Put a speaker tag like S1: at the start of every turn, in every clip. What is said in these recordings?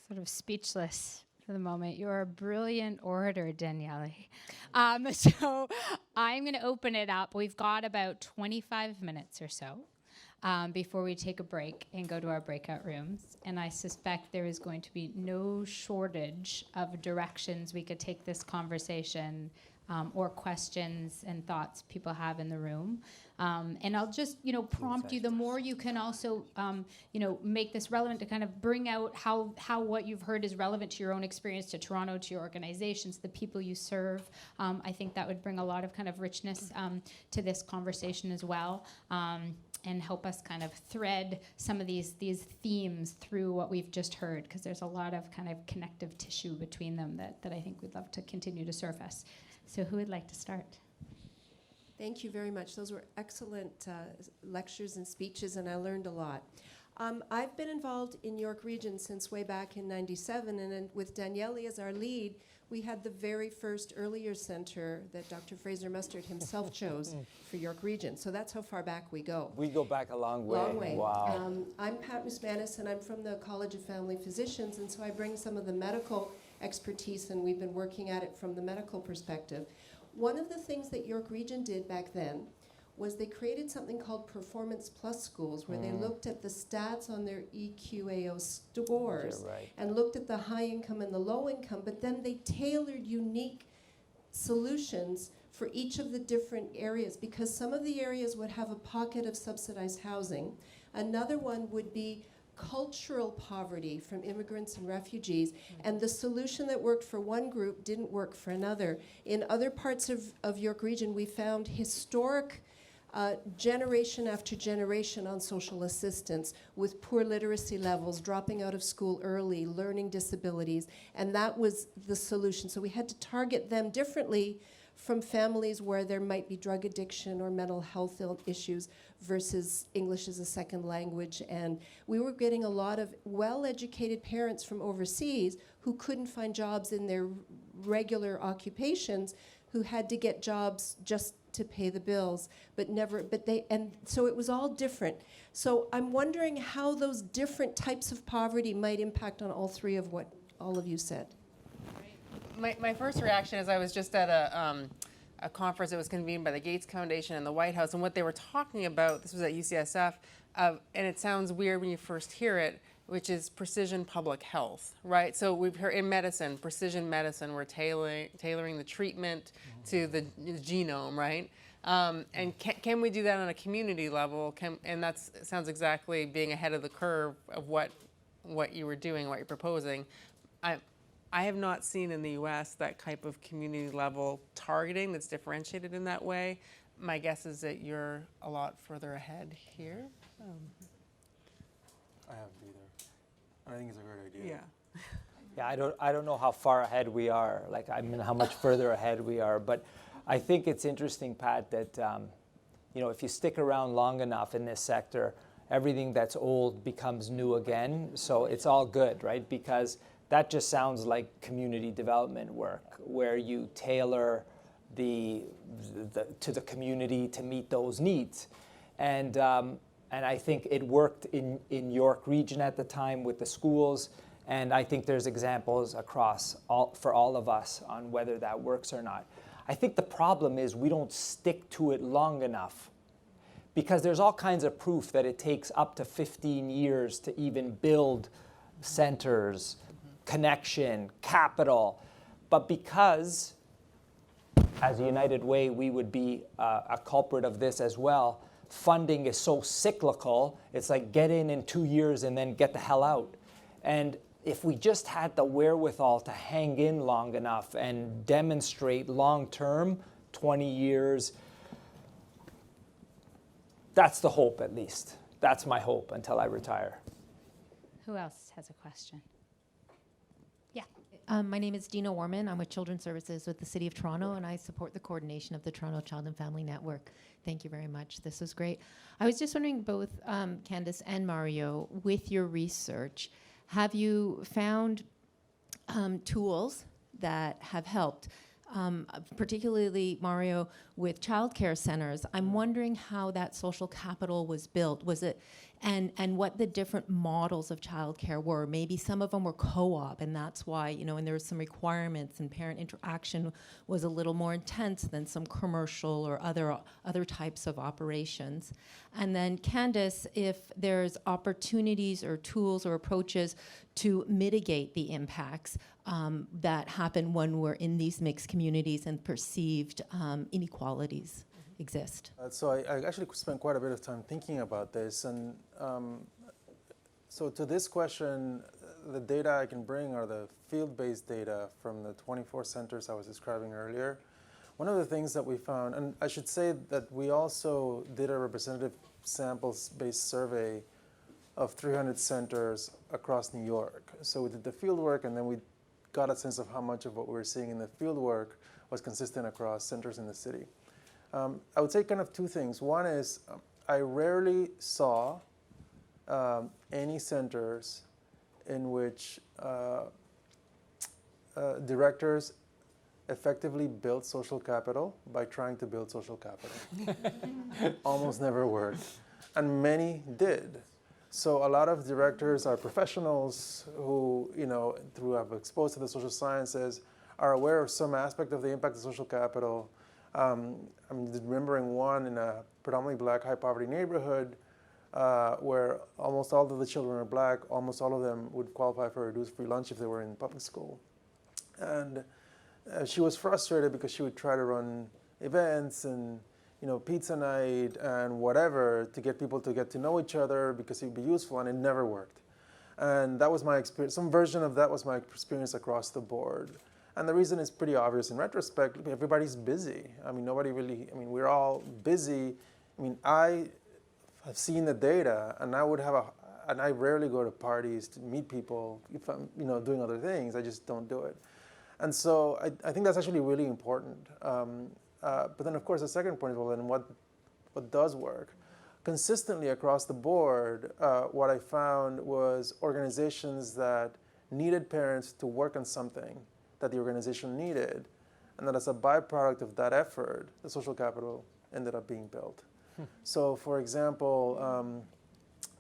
S1: sort of speechless for the moment. You're a brilliant orator, Daniele. So I'm going to open it up. We've got about 25 minutes or so before we take a break and go to our breakout rooms. And I suspect there is going to be no shortage of directions we could take this conversation or questions and thoughts people have in the room. And I'll just, prompt you, the more you can also, make this relevant to kind of bring out how what you've heard is relevant to your own experience, to Toronto, to your organizations, the people you serve. I think that would bring a lot of kind of richness to this conversation as well. And help us kind of thread some of these themes through what we've just heard, because there's a lot of kind of connective tissue between them that I think we'd love to continue to surface. So who would like to start?
S2: Thank you very much. Those were excellent lectures and speeches, and I learned a lot. I've been involved in York Region since way back in '97, and then with Daniele as our lead, we had the very first early years center that Dr. Fraser Mustard himself chose for York Region. So that's how far back we go.
S3: We go back a long way.
S2: Long way.
S3: Wow.
S2: I'm Pat Musmanis, and I'm from the College of Family Physicians, and so I bring some of the medical expertise, and we've been working at it from the medical perspective. One of the things that York Region did back then was they created something called Performance Plus schools, where they looked at the stats on their EQAO scores and looked at the high income and the low income, but then they tailored unique solutions for each of the different areas, because some of the areas would have a pocket of subsidized housing. Another one would be cultural poverty from immigrants and refugees, and the solution that worked for one group didn't work for another. In other parts of York Region, we found historic generation after generation on social assistance with poor literacy levels, dropping out of school early, learning disabilities, and that was the solution. So we had to target them differently from families where there might be drug addiction or mental health issues versus English as a second language. And we were getting a lot of well-educated parents from overseas who couldn't find jobs in their regular occupations, who had to get jobs just to pay the bills, and so it was all different. So I'm wondering how those different types of poverty might impact on all three of what all of you said.
S4: My first reaction is I was just at a conference that was convened by the Gates Foundation and the White House, and what they were talking about, this was at UCSF, and it sounds weird when you first hear it, which is precision public health, right? So we've heard in medicine, precision medicine, we're tailoring the treatment to the genome, right? And can we do that on a community level? And that sounds exactly being ahead of the curve of what you were doing, what you're proposing. I have not seen in the US that type of community level targeting that's differentiated in that way. My guess is that you're a lot further ahead here.
S5: I haven't either. I think it's a great idea.
S4: Yeah.
S3: Yeah, I don't know how far ahead we are, how much further ahead we are, but I think it's interesting, Pat, that if you stick around long enough in this sector, everything that's old becomes new again. So it's all good, right? Because that just sounds like community development work, where you tailor to the community to meet those needs. And I think it worked in York Region at the time with the schools, and I think there's examples for all of us on whether that works or not. I think the problem is we don't stick to it long enough, because there's all kinds of proof that it takes up to 15 years to even build centers, connection, capital. But because, as a United Way, we would be a culprit of this as well, funding is so cyclical. It's like get in 2 years and then get the hell out. And if we just had the wherewithal to hang in long enough and demonstrate long-term, 20 years, that's the hope, at least. That's my hope until I retire.
S1: Who else has a question?
S6: My name is Dina Warman. I'm with Children's Services with the City of Toronto, and I support the coordination of the Toronto Child and Family Network. Thank you very much. This was great. I was just wondering, both Candace and Mario, with your research, have you found tools that have helped? Particularly, Mario, with childcare centers, I'm wondering how that social capital was built. Was it and what the different models of childcare were. Maybe some of them were co-op, and that's why, and there were some requirements and parent interaction was a little more intense than some commercial or other types of operations. And then Candace, if there's opportunities or tools or approaches to mitigate the impacts that happen when we're in these mixed communities and perceived inequalities exist.
S5: So I actually spent quite a bit of time thinking about this, and so to this question, the data I can bring are the field-based data from the 24 centers I was describing earlier. One of the things that we found, and I should say that we also did a representative samples-based survey of 300 centers across New York. So we did the field work, and then we got a sense of how much of what we were seeing in the field work was consistent across centers in the city. I would say kind of two things. One is I rarely saw any centers in which directors effectively built social capital by trying to build social capital. Almost never worked. And many did. So a lot of directors are professionals who, through have exposed to the social sciences, are aware of some aspect of the impact of social capital. I'm remembering one in a predominantly black, high-poverty neighborhood where almost all of the children are black. Almost all of them would qualify for reduced free lunch if they were in public school. And she was frustrated because she would try to run events and pizza night and whatever to get people to get to know each other because it would be useful, and it never worked. And that was my experience. Some version of that was my experience across the board. And the reason is pretty obvious in retrospect. Everybody's busy. We're all busy. I have seen the data, and I rarely go to parties to meet people if I'm, doing other things. I just don't do it. And so I think that's actually really important. But then, of course, the second point is, well, then what does work? Consistently across the board, what I found was organizations that needed parents to work on something that the organization needed, and that as a byproduct of that effort, the social capital ended up being built. So, for example,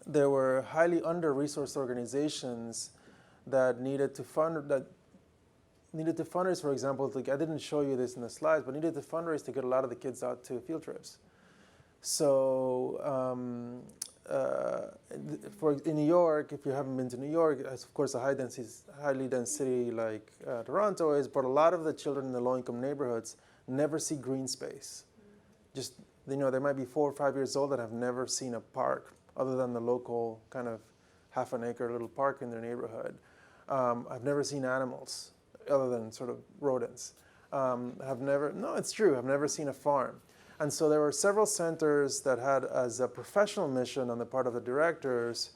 S5: there were highly under-resourced organizations that needed to fundraise, for example, I didn't show you this in the slides, but needed to fundraise to get a lot of the kids out to field trips. So in New York, if you haven't been to New York, it's of course a highly dense city like Toronto is, but a lot of the children in the low-income neighborhoods never see green space. Just, they might be 4 or 5 years old that have never seen a park other than the local kind of half-an-acre little park in their neighborhood. I've never seen animals other than sort of rodents. It's true, I've never seen a farm. And so there were several centers that had as a professional mission on the part of the directors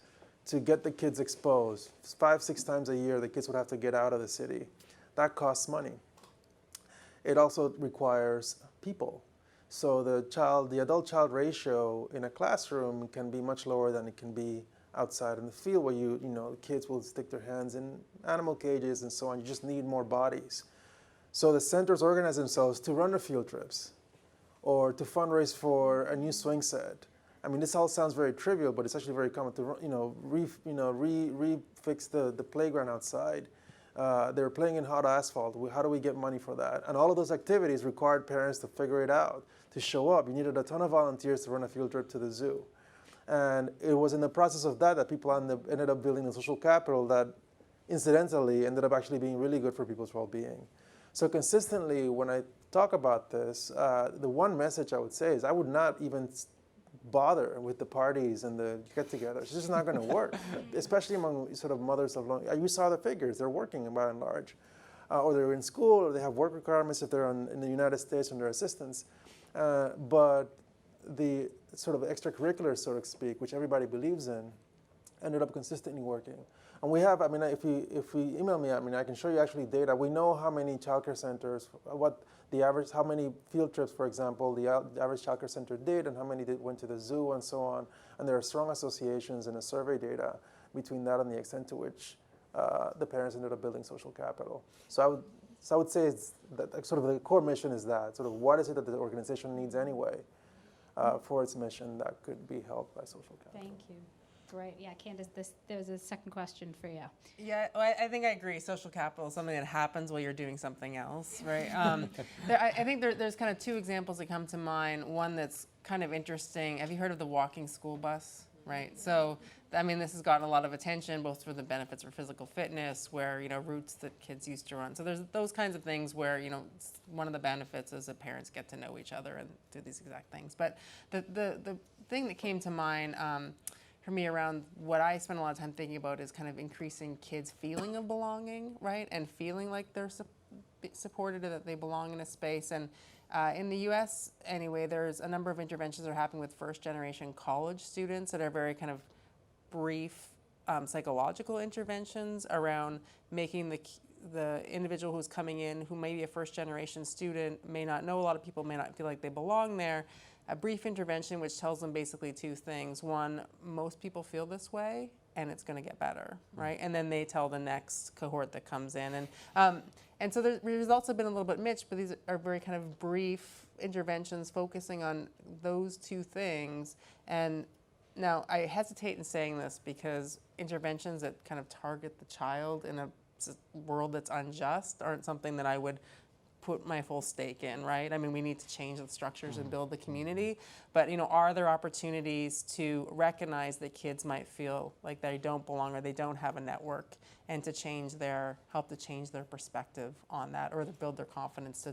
S5: to get the kids exposed. 5, 6 times a year, the kids would have to get out of the city. That costs money. It also requires people. So the adult-child ratio in a classroom can be much lower than it can be outside in the field where kids will stick their hands in animal cages and so on. You just need more bodies. So the centers organize themselves to run the field trips or to fundraise for a new swing set. This all sounds very trivial, but it's actually very common to refix the playground outside. They were playing in hot asphalt. How do we get money for that? And all of those activities required parents to figure it out, to show up. You needed a ton of volunteers to run a field trip to the zoo. And it was in the process of that people ended up building the social capital that incidentally ended up actually being really good for people's well-being. So consistently, when I talk about this, the one message I would say is I would not even bother with the parties and the get-togethers. It's just not going to work, especially among sort of mothers of long. You saw the figures. They're working by and large. Or they're in school, or they have work requirements if they're in the United States and they're assistants. But the sort of extracurriculars, so to speak, which everybody believes in, ended up consistently working. And we have, if we email me, I can show you actually data. We know how many childcare centers, how many field trips, for example, the average childcare center did, and how many went to the zoo, and so on. And there are strong associations in the survey data between that and the extent to which the parents ended up building social capital. So I would say that sort of the core mission is that, sort of what is it that the organization needs anyway for its mission that could be helped by social capital.
S1: Thank you. great. Yeah, Candace, there was a second question for you.
S4: Yeah, well, I think I agree. Social capital is something that happens while you're doing something else, right? I think there's kind of two examples that come to mind. One that's kind of interesting. Have you heard of the walking school bus? Right. So, I mean, this has gotten a lot of attention, both for the benefits for physical fitness, where, routes that kids used to run. So there's those kinds of things where, one of the benefits is that parents get to know each other and do these exact things. But the thing that came to mind for me around what I spend a lot of time thinking about is kind of increasing kids' feeling of belonging, right? And feeling like they're supported or that they belong in a space. And in the U.S., anyway, there's a number of interventions that are happening with first-generation college students that are very kind of brief psychological interventions around making the individual who's coming in, who may be a first-generation student, may not know a lot of people, may not feel like they belong there, a brief intervention which tells them basically two things. One, most people feel this way, and it's going to get better, right? And then they tell the next cohort that comes in. And so the results have been a little bit mixed, but these are very kind of brief interventions focusing on those two things. And now I hesitate in saying this because interventions that kind of target the child in a world that's unjust aren't something that I would put my full stake in, right? I mean, we need to change the structures and build the community, but are there opportunities to recognize that kids might feel like they don't belong or they don't have a network, and to help to change their perspective on that, or to build their confidence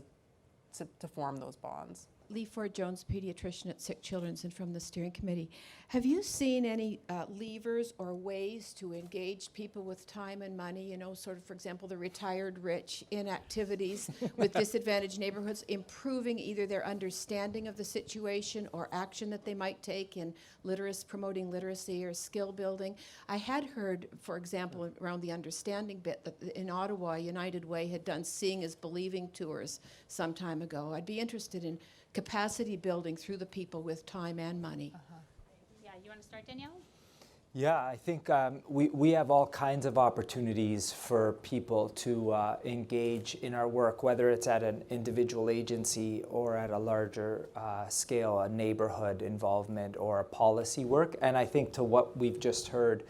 S4: to form those bonds?
S7: Lee Ford Jones, pediatrician at Sick Children's and from the steering committee. Have you seen any levers or ways to engage people with time and money, sort of, for example, the retired rich in activities with disadvantaged neighborhoods, improving either their understanding of the situation or action that they might take in promoting literacy or skill building? I had heard, for example, around the understanding bit, that in Ottawa, United Way had done Seeing is Believing tours some time ago. I'd be interested in capacity building through the people with time and money.
S1: Yeah, you want to start, Danielle?
S3: Yeah, I think we have all kinds of opportunities for people to engage in our work, whether it's at an individual agency or at a larger scale, a neighborhood involvement or a policy work. And I think to what we've just heard,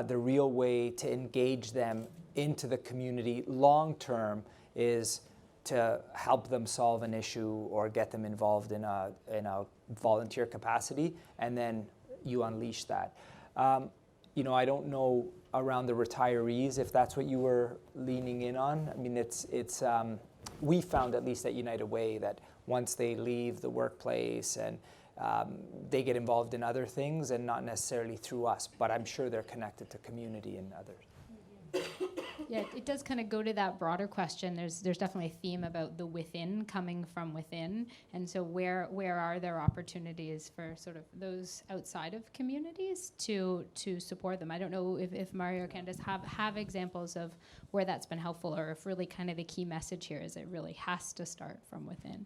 S3: the real way to engage them into the community long term is to help them solve an issue or get them involved in a volunteer capacity, and then you unleash that. I don't know around the retirees if that's what you were leaning in on. I mean, we found, at least at United Way, that once they leave the workplace and they get involved in other things, and not necessarily through us, but I'm sure they're connected to community and others.
S1: Yeah, it does kind of go to that broader question. There's definitely a theme about the within, coming from within, and so where are there opportunities for sort of those outside of communities to support them? I don't know if Mario or Candace have examples of where that's been helpful, or if really kind of the key message here is it really has to start from within.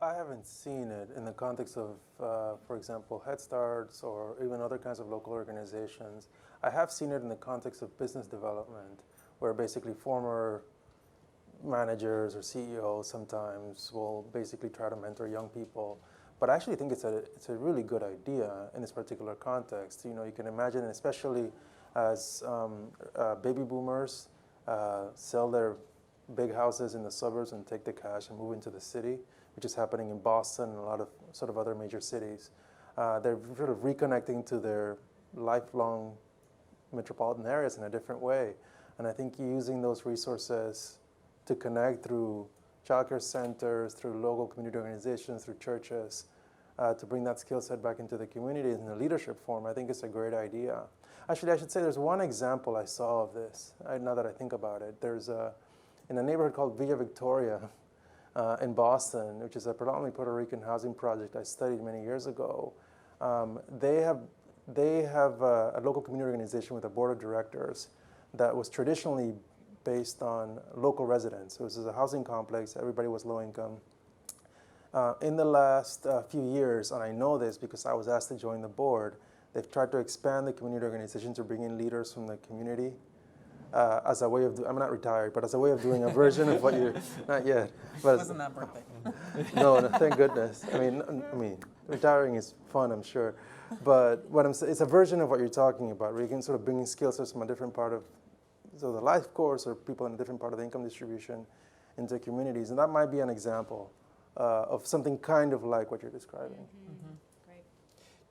S5: I haven't seen it in the context of, for example, Head Starts or even other kinds of local organizations. I have seen it in the context of business development, where basically former managers or CEOs sometimes will basically try to mentor young people. But I actually think it's a really good idea in this particular context. You can imagine, especially as baby boomers sell their big houses in the suburbs and take the cash and move into the city, which is happening in Boston and a lot of sort of other major cities. They're sort of reconnecting to their lifelong metropolitan areas in a different way. And I think using those resources to connect through childcare centers, through local community organizations, through churches, to bring that skill set back into the community in a leadership form, I think it's a great idea. Actually, I should say there's one example I saw of this, now that I think about it. There's in a neighborhood called Villa Victoria in Boston, which is a predominantly Puerto Rican housing project I studied many years ago. They have a local community organization with a board of directors that was traditionally based on local residents. So this is a housing complex, everybody was low income. In the last few years, and I know this because I was asked to join the board, they've tried to expand the community organization to bring in leaders from the community as a way of, I'm not retired, but as a way of doing a version of what you're, not yet. But
S4: Wasn't that birthday?
S5: no, thank goodness. I mean, retiring is fun, I'm sure. But what I'm saying, it's a version of what you're talking about, where you can sort of bring skill sets from a different part of the life course or people in a different part of the income distribution into communities. And that might be an example of something kind of like what you're describing.
S1: Great.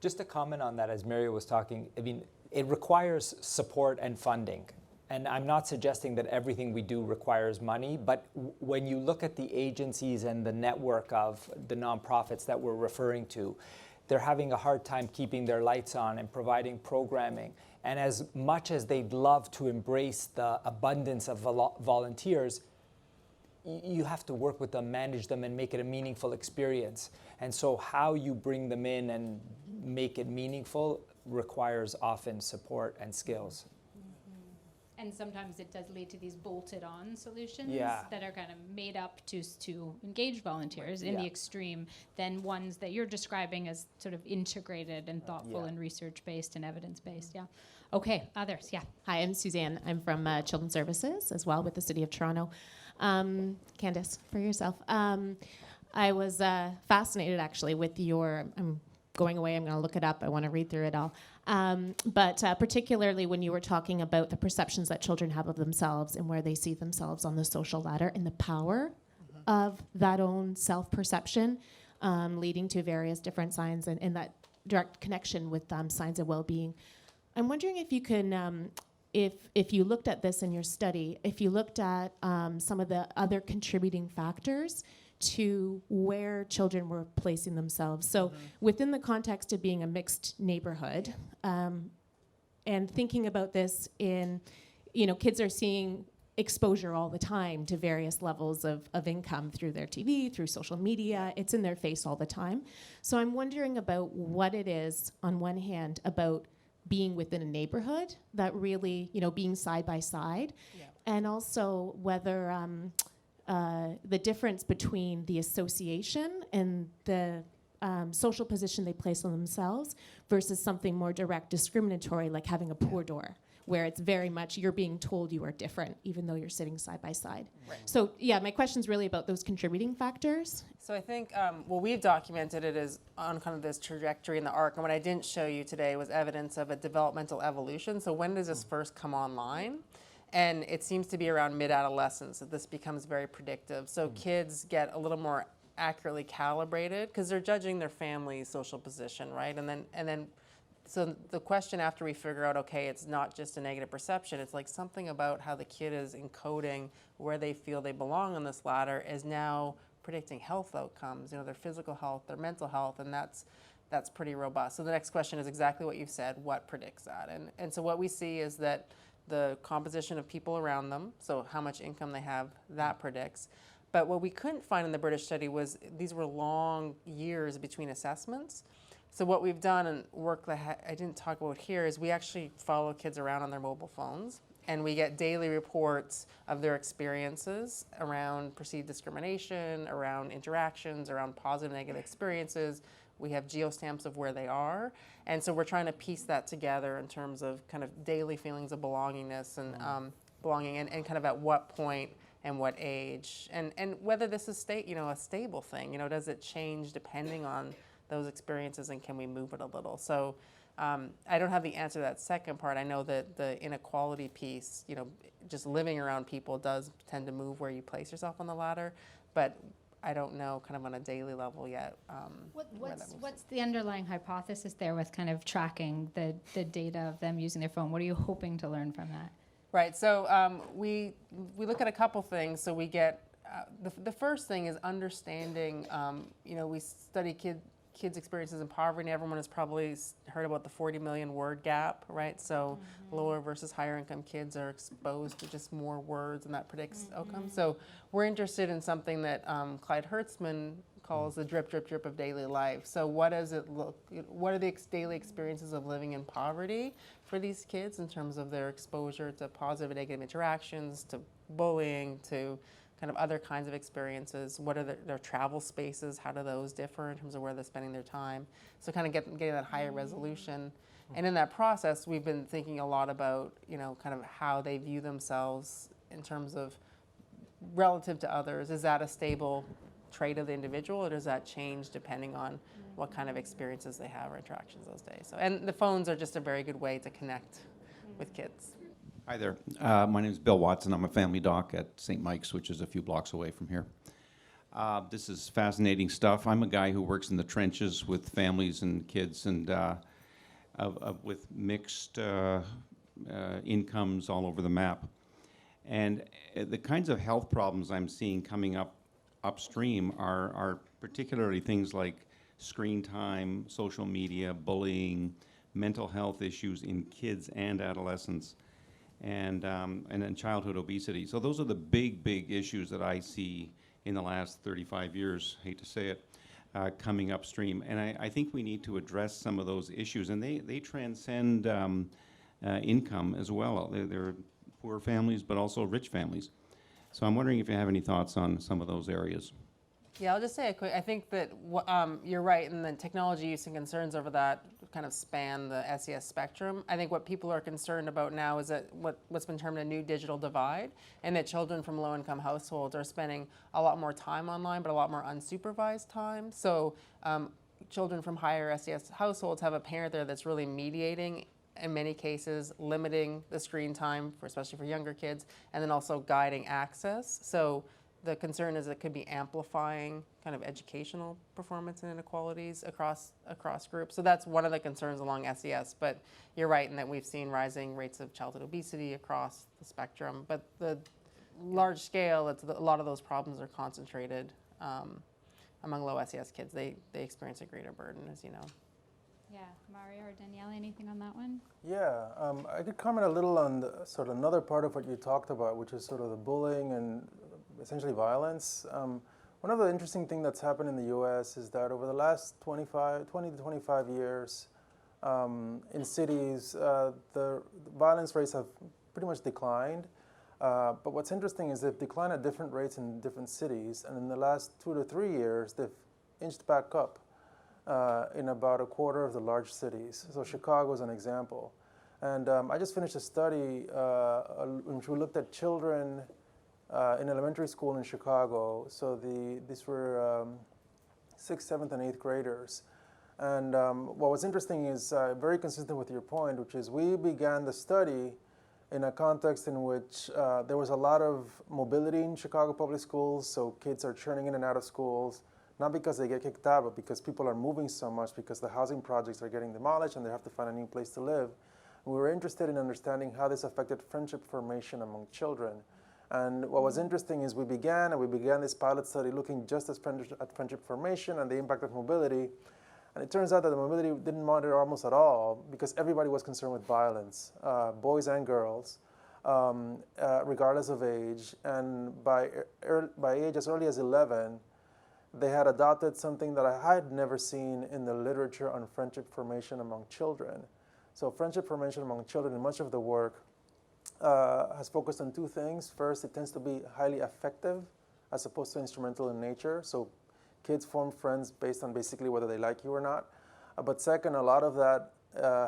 S3: Just to comment on that, as Mario was talking, I mean, it requires support and funding. And I'm not suggesting that everything we do requires money, but when you look at the agencies and the network of the nonprofits that we're referring to, they're having a hard time keeping their lights on and providing programming. And as much as they'd love to embrace the abundance of volunteers, you have to work with them, manage them, and make it a meaningful experience. And so how you bring them in and make it meaningful requires often support and skills.
S1: And sometimes it does lead to these bolted-on solutions
S3: Yeah.
S1: that are kind of made up to engage volunteers in the
S3: Yeah.
S1: extreme, than ones that you're describing as sort of integrated and thoughtful
S3: Yeah.
S1: and research-based and evidence-based. Yeah. Okay. Others. Yeah.
S8: Hi, I'm Suzanne. I'm from Children's Services as well with the City of Toronto. Candace, for yourself. I was fascinated actually with your, I'm going away, I'm going to look it up, I want to read through it all. But particularly when you were talking about the perceptions that children have of themselves and where they see themselves on the social ladder and the power of that own self-perception leading to various different signs and that direct connection with signs of well-being. I'm wondering if you can, if you looked at this in your study, if you looked at some of the other contributing factors to where children were placing themselves. So within the context of being a mixed neighborhood, and thinking about this in, kids are seeing exposure all the time to various levels of income through their TV, through social media. It's in their face all the time. So I'm wondering about what it is, on one hand, about being within a neighborhood that really, being side by side, and also whether the difference between the association and the social position they place on themselves versus something more direct, discriminatory, like having a poor door, where it's very much you're being told you are different, even though you're sitting side by side.
S4: Right.
S8: So, yeah, my question's really about those contributing factors.
S4: So I think what we've documented it is on kind of this trajectory in the arc. And what I didn't show you today was evidence of a developmental evolution. So when does this first come online? And it seems to be around mid-adolescence that this becomes very predictive. So kids get a little more accurately calibrated because they're judging their family's social position, right? And then, so the question after we figure out, okay, it's not just a negative perception, it's like something about how the kid is encoding where they feel they belong on this ladder is now predicting health outcomes, their physical health, their mental health, and that's pretty robust. So the next question is exactly what you've said, what predicts that? And so what we see is that the composition of people around them, so how much income they have, that predicts. But what we couldn't find in the British study was these were long years between assessments. So what we've done and work that I didn't talk about here is we actually follow kids around on their mobile phones, and we get daily reports of their experiences around perceived discrimination, around interactions, around positive, negative experiences. We have geostamps of where they are. And so we're trying to piece that together in terms of kind of daily feelings of belongingness and belonging and kind of at what point and what age. And whether this is a stable thing, does it change depending on those experiences and can we move it a little? So I don't have the answer to that second part. I know that the inequality piece, just living around people does tend to move where you place yourself on the ladder, but I don't know kind of on a daily level yet.
S1: What's the underlying hypothesis there with kind of tracking the data of them using their phone? What are you hoping to learn from that?
S4: Right, so we look at a couple things. So we get, the first thing is understanding, we study kids' experiences in poverty, and everyone has probably heard about the 40 million word gap, right? So lower versus higher income kids are exposed to just more words, and that predicts outcomes. So we're interested in something that Clyde Hertzman calls the drip, drip, drip of daily life. So what does it look, what are the daily experiences of living in poverty for these kids in terms of their exposure to positive and negative interactions, to bullying, to kind of other kinds of experiences? What are their travel spaces? How do those differ in terms of where they're spending their time? So kind of getting that higher resolution. And in that process, we've been thinking a lot about, kind of how they view themselves in terms of relative to others. Is that a stable trait of the individual, or does that change depending on what kind of experiences they have or interactions those days? So, and the phones are just a very good way to connect with kids.
S9: Hi there. My name is Bill Watson. I'm a family doc at St. Mike's, which is a few blocks away from here. This is fascinating stuff. I'm a guy who works in the trenches with families and kids and with mixed incomes all over the map. And the kinds of health problems I'm seeing coming up upstream are particularly things like screen time, social media, bullying, mental health issues in kids and adolescents, and then childhood obesity. So those are the big issues that I see in the last 35 years, hate to say it, coming upstream. And I think we need to address some of those issues, and they transcend income as well. They're poor families, but also rich families. So I'm wondering if you have any thoughts on some of those areas.
S4: Yeah, I'll just say a quick, I think that you're right, and the technology use and concerns over that kind of span the SES spectrum. I think what people are concerned about now is that what's been termed a new digital divide, and that children from low-income households are spending a lot more time online, but a lot more unsupervised time. So children from higher SES households have a parent there that's really mediating, in many cases, limiting the screen time, especially for younger kids, and then also guiding access. So the concern is it could be amplifying kind of educational performance and inequalities across groups. So that's one of the concerns along SES. But you're right in that we've seen rising rates of childhood obesity across the spectrum. But the large scale, a lot of those problems are concentrated among low SES kids. They experience a greater burden, as you know.
S1: Yeah, Mario or Danielle, anything on that one?
S5: Yeah, I could comment a little on the, sort of another part of what you talked about, which is sort of the bullying and essentially violence. One of the interesting things that's happened in the U.S. is that over the last 20 to 25 years, in cities, the violence rates have pretty much declined. But what's interesting is they've declined at different rates in different cities, and in the last 2 to 3 years, they've inched back up in about a quarter of the large cities. So Chicago is an example. And I just finished a study in which we looked at children in elementary school in Chicago. So these were 6th, 7th, and 8th graders. And what was interesting is very consistent with your point, which is we began the study in a context in which there was a lot of mobility in Chicago public schools. So kids are churning in and out of schools, not because they get kicked out, but because people are moving so much, because the housing projects are getting demolished and they have to find a new place to live. And we were interested in understanding how this affected friendship formation among children. And what was interesting is we began this pilot study looking just at friendship formation and the impact of mobility. And it turns out that the mobility didn't matter almost at all because everybody was concerned with violence, boys and girls, regardless of age. And by age as early as 11, they had adopted something that I had never seen in the literature on friendship formation among children. So friendship formation among children, in much of the work, has focused on two things. First, it tends to be highly affective as opposed to instrumental in nature. So kids form friends based on basically whether they like you or not. But second, a lot of that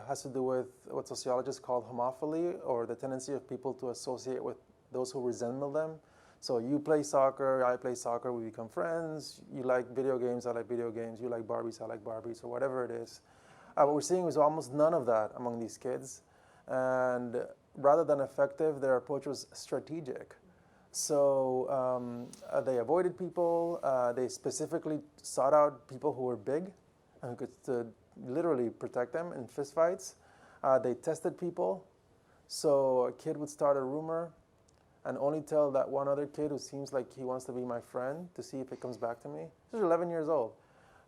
S5: has to do with what sociologists call homophily, or the tendency of people to associate with those who resemble them. So you play soccer, I play soccer, we become friends. You like video games, I like video games. You like Barbies, I like Barbies, or whatever it is. What we're seeing is almost none of that among these kids. And rather than effective, their approach was strategic. So they avoided people. They specifically sought out people who were big and who could literally protect them in fistfights. They tested people. So a kid would start a rumor and only tell that one other kid who seems like he wants to be my friend to see if it comes back to me. This is 11 years old.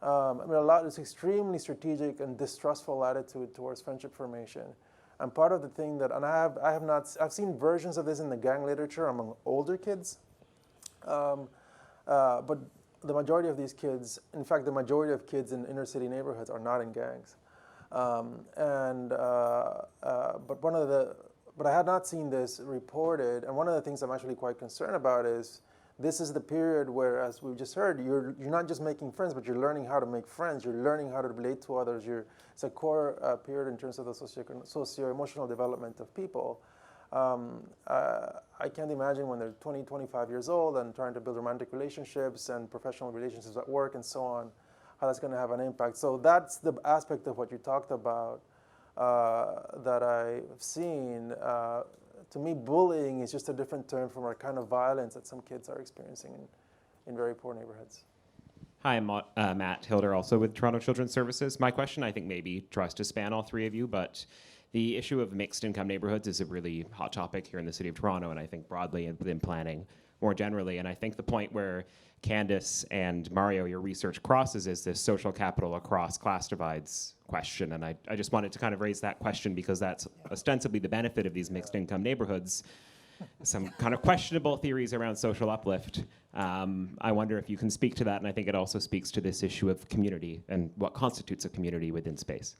S5: It's extremely strategic and distrustful attitude towards friendship formation. And part of the thing that, and I've seen versions of this in the gang literature among older kids, but the majority of these kids, in fact, the majority of kids in inner city neighborhoods are not in gangs. But I had not seen this reported, and one of the things I'm actually quite concerned about is this is the period where, as we've just heard, you're not just making friends, but you're learning how to make friends. You're learning how to relate to others. It's a core period in terms of the socio-emotional development of people. I can't imagine when they're 20, 25 years old and trying to build romantic relationships and professional relationships at work and so on, how that's going to have an impact. So that's the aspect of what you talked about that I've seen. To me, bullying is just a different term from our kind of violence that some kids are experiencing in very poor neighborhoods.
S10: Hi, I'm Matt Hilder, also with Toronto Children's Services. My question, I think, maybe tries to span all three of you, but the issue of mixed income neighborhoods is a really hot topic here in the city of Toronto, and I think broadly within planning more generally. And I think the point where Candace and Mario, your research crosses is this social capital across class divides question. And I just wanted to kind of raise that question because that's ostensibly the benefit of these mixed income neighborhoods. Some kind of questionable theories around social uplift. I wonder if you can speak to that, and I think it also speaks to this issue of community and what constitutes a community within space.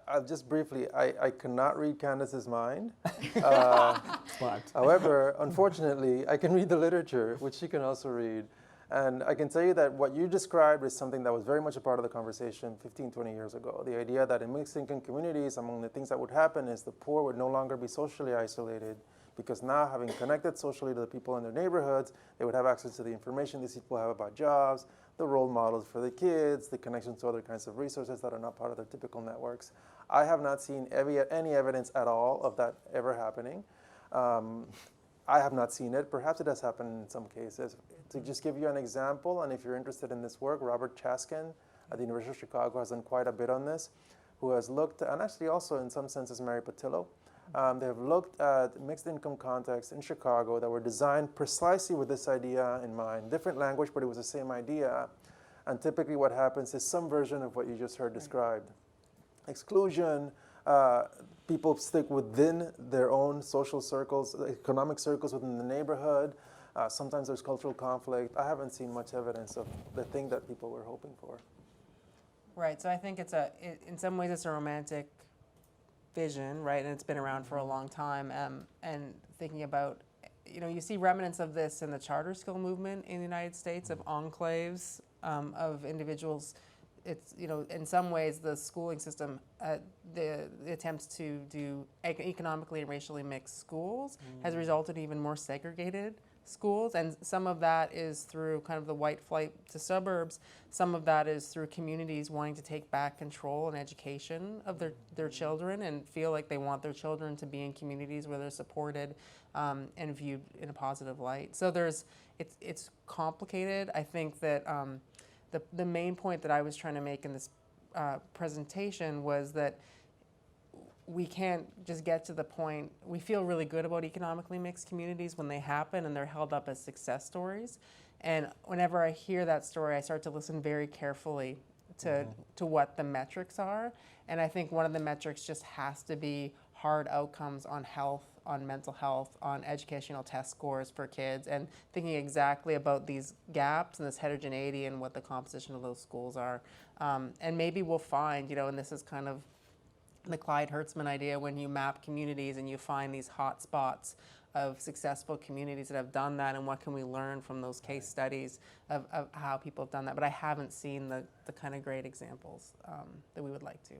S5: I'll just briefly, I cannot read Candace's mind.
S3: Smart.
S5: However, unfortunately, I can read the literature, which she can also read. And I can tell you that what you described is something that was very much a part of the conversation 15, 20 years ago. The idea that in mixed income communities, among the things that would happen is the poor would no longer be socially isolated, because now, having connected socially to the people in their neighborhoods, they would have access to the information these people have about jobs, the role models for the kids, the connections to other kinds of resources that are not part of their typical networks. I have not seen any evidence at all of that ever happening. I have not seen it. Perhaps it has happened in some cases. To just give you an example, and if you're interested in this work, Robert Chaskin at the University of Chicago has done quite a bit on this, who has looked, and actually also in some senses Mary Patillo, they have looked at mixed income contexts in Chicago that were designed precisely with this idea in mind. Different language, but it was the same idea. And typically what happens is some version of what you just heard described. Exclusion, people stick within their own social circles, economic circles within the neighborhood. Sometimes there's cultural conflict. I haven't seen much evidence of the thing that people were hoping for.
S4: Right, so I think in some ways it's a romantic vision, right, and it's been around for a long time, and thinking about, you see remnants of this in the charter school movement in the United States, of enclaves, of individuals. It's, in some ways the schooling system, the attempts to do economically and racially mixed schools has resulted in even more segregated schools, and some of that is through kind of the white flight to suburbs. Some of that is through communities wanting to take back control and education of their children and feel like they want their children to be in communities where they're supported and viewed in a positive light. So it's complicated. I think that the main point that I was trying to make in this presentation was that we can't just get to the point. We feel really good about economically mixed communities when they happen and they're held up as success stories. And whenever I hear that story, I start to listen very carefully to what the metrics are. And I think one of the metrics just has to be hard outcomes on health, on mental health, on educational test scores for kids, and thinking exactly about these gaps and this heterogeneity and what the composition of those schools are. And maybe we'll find, and this is kind of the Clyde Hertzman idea, when you map communities and you find these hot spots of successful communities that have done that, and what can we learn from those case studies of how people have done that. But I haven't seen the kind of great examples that we would like to.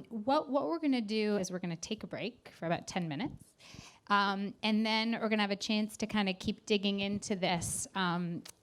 S1: What we're going to do is we're going to take a break for about 10 minutes. And then we're going to have a chance to kind of keep digging into this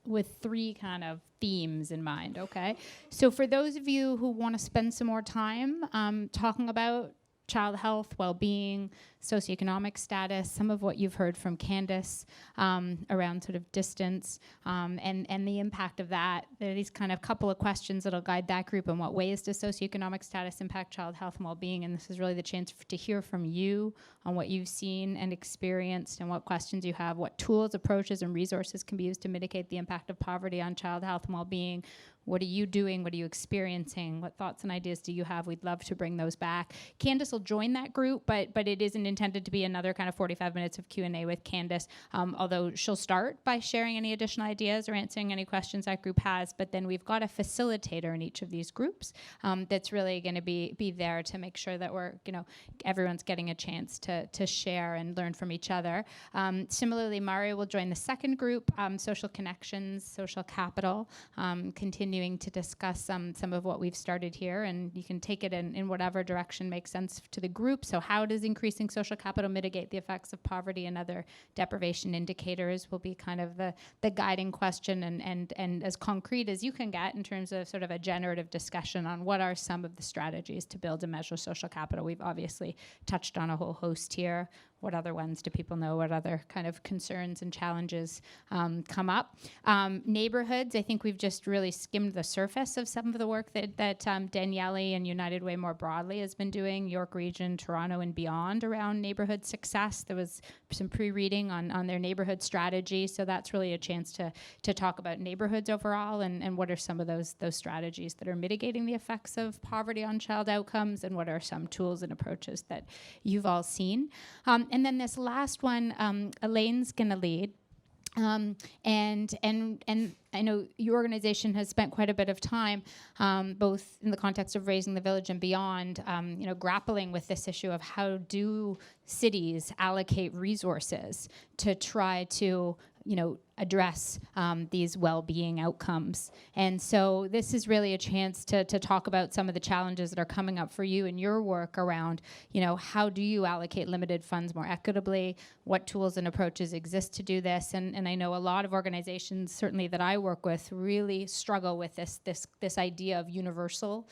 S1: with three kind of themes in mind, okay? So for those of you who want to spend some more time talking about child health, well-being, socioeconomic status, some of what you've heard from Candace around sort of distance and the impact of that. There are these kind of couple of questions that'll guide that group. In what ways does socioeconomic status impact child health and well-being? And this is really the chance to hear from you on what you've seen and experienced and what questions you have, what tools, approaches, and resources can be used to mitigate the impact of poverty on child health and well-being. What are you doing? What are you experiencing? What thoughts and ideas do you have? We'd love to bring those back. Candace will join that group, but it isn't intended to be another kind of 45 minutes of Q&A with Candace, although she'll start by sharing any additional ideas or answering any questions that group has. But then we've got a facilitator in each of these groups that's really going to be there to make sure that we're, everyone's getting a chance to share and learn from each other. Similarly, Mario will join the second group, social connections, social capital, continuing to discuss some of what we've started here, and you can take it in whatever direction makes sense to the group. So how does increasing social social capital mitigate the effects of poverty and other deprivation indicators will be kind of the guiding question and as concrete as you can get in terms of sort of a generative discussion on what are some of the strategies to build and measure social capital. We've obviously touched on a whole host here. What other ones do people know? What other kind of concerns and challenges come up? Neighborhoods, I think we've just really skimmed the surface of some of the work that Daniele and United Way more broadly has been doing, York Region, Toronto and beyond around neighborhood success. There was some pre-reading on their neighborhood strategy, so that's really a chance to talk about neighborhoods overall and what are some of those strategies that are mitigating the effects of poverty on child outcomes, and what are some tools and approaches that you've all seen. And then this last one, Elaine's going to lead. And I know your organization has spent quite a bit of time, both in the context of Raising the Village and beyond, grappling with this issue of how do cities allocate resources to try to, address these well-being outcomes. And so this is really a chance to talk about some of the challenges that are coming up for you in your work around, how do you allocate limited funds more equitably? What tools and approaches exist to do this? And I know a lot of organizations, certainly that I work with, really struggle with this idea of universal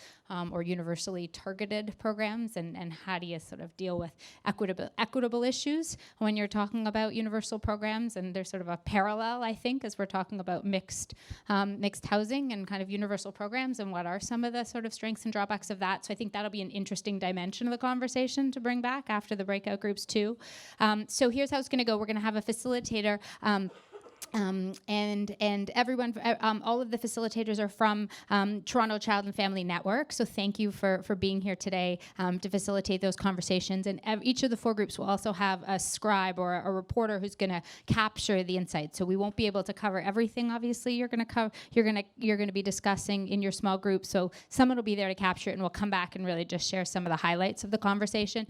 S1: or universally targeted programs, and how do you sort of deal with equitable issues when you're talking about universal programs. And there's sort of a parallel, I think, as we're talking about mixed housing and kind of universal programs, and what are some of the sort of strengths and drawbacks of that. So I think that'll be an interesting dimension of the conversation to bring back after the breakout groups too. So here's how it's going to go. We're going to have a facilitator. And everyone, all of the facilitators are from Toronto Child and Family Network. So thank you for being here today to facilitate those conversations. And each of the 4 groups will also have a scribe or a reporter who's going to capture the insights. So we won't be able to cover everything. Obviously, you're going to be discussing in your small group. So someone will be there to capture it, and we'll come back and really just share some of the highlights of the conversation.